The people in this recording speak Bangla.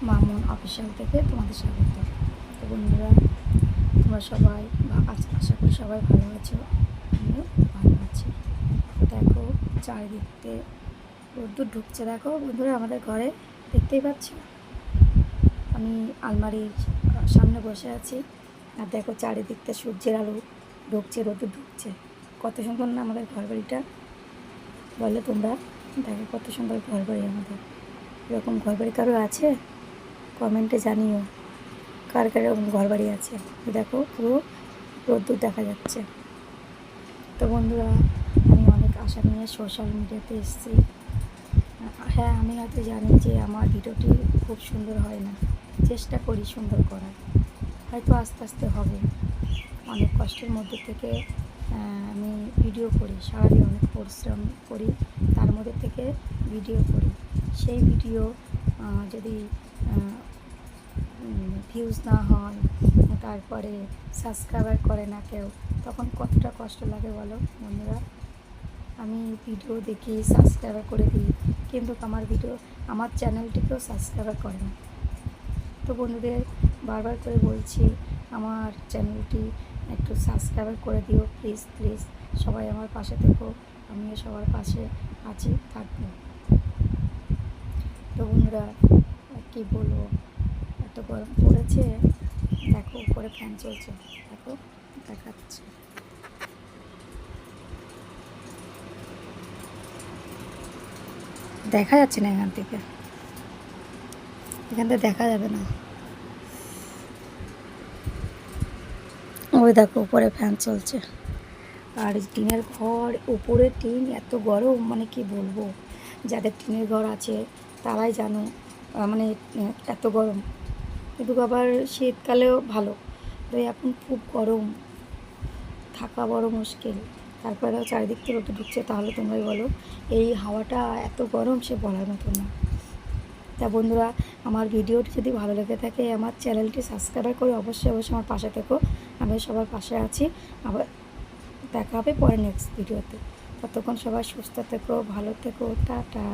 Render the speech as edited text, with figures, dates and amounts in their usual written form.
মামুন অফিসিয়াল থেকে তোমাদের স্বাগত। তো বন্ধুরা, তোমরা সবাই আশা করি সবাই ভালো আছো, আমিও ভালো আছি। দেখো চারিদিকে রোদ্দুর ঢুকছে, দেখো বন্ধুরা আমাদের ঘরে, দেখতেই পাচ্ছ। আমি আলমারির সামনে বসে আছি, আর দেখো চারিদিকটা সূর্যের আলো ঢুকছে, রোদ্দুর ঢুকছে। কত সুন্দর না আমাদের ঘর বাড়িটা, বলে তোমরা? দেখো কত সুন্দর ঘর বাড়ি আমাদের। এরকম ঘর বাড়ি কারো আছে? কমেন্টে জানিও কার কার এরকম ঘর বাড়ি আছে। দেখো পুরো রোদ্দুর দেখা যাচ্ছে। তো বন্ধুরা, আমি অনেক আশা নিয়ে সোশ্যাল মিডিয়াতে এসেছি। হ্যাঁ, আমি হয়তো জানি যে আমার ভিডিওটি খুব সুন্দর হয় না, চেষ্টা করি সুন্দর করার, হয়তো আস্তে আস্তে হবে। অনেক কষ্টের মধ্যে থেকে আমি ভিডিও করি, সারাদিন অনেক পরিশ্রম করি, তার মধ্যে থেকে ভিডিও করি। সেই ভিডিও যদি ভিউজ না হয়, তারপরে সাবস্ক্রাইবার করে না কেউ, তখন কতটা কষ্ট লাগে বলো বন্ধুরা। আমি ভিডিও দেখি, সাবস্ক্রাইবার করে দিই, কিন্তু আমার চ্যানেলটিকেও সাবস্ক্রাইবার করে না। তো বন্ধুদের বারবার করে বলছি, আমার চ্যানেলটি একটু সাবস্ক্রাইবার করে দিও প্লিজ প্লিজ। সবাই আমার পাশে থেকো, আমিও সবার পাশে আছি, থাকবো। তো বন্ধুরা, কী বলবো, এত গরম পড়েছে। দেখো উপরে ফ্যান চলছে, দেখো দেখাচ্ছে। দেখা যাচ্ছে না এখান থেকে দেখা যাবে না। ওই দেখো উপরে ফ্যান চলছে, আর টিনের ঘর, উপরে টিন, এত গরম মানে কি বলবো। যাদের টিনের ঘর আছে তারাই জানো মানে এত গরম। কিন্তু আবার শীতকালেও ভালো, তো এখন খুব গরম, থাকা বড় মুশকিল। তারপরে চারিদিক থেকে রোদ ঢুকছে, তাহলে তোমরাই বলো এই হাওয়াটা এত গরম, সে বলার মতো না। তা বন্ধুরা, আমার ভিডিওটি যদি ভালো লেগে থাকে, আমার চ্যানেলটি সাবস্ক্রাইব করে অবশ্যই অবশ্যই আমার পাশে থেকো, আমি সবার পাশে আছি। আবার দেখা হবে পরে নেক্সট ভিডিওতে। ততক্ষণ সবাই সুস্থ থেকো, ভালো থেকো, টাটা।